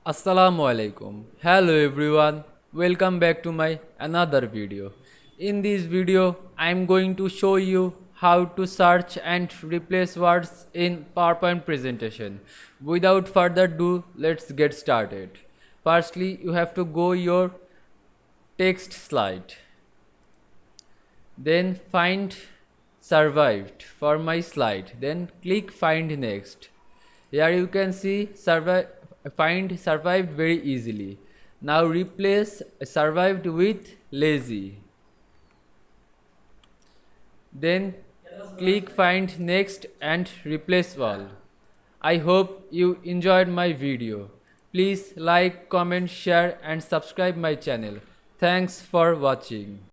Assalamu Walaikum. Hello everyone. Welcome back to my another video. In this video, I am going to show you how to search and replace words in PowerPoint presentation. Without further ado, let's get started. Firstly, you have to go your text slide. Then find survived for my slide. Then click find next. Here you can see find survived very easily. Now replace survived with lazy. Then click find next and replace all. I hope you enjoyed my video. Please like, comment, share and subscribe my channel. Thanks for watching.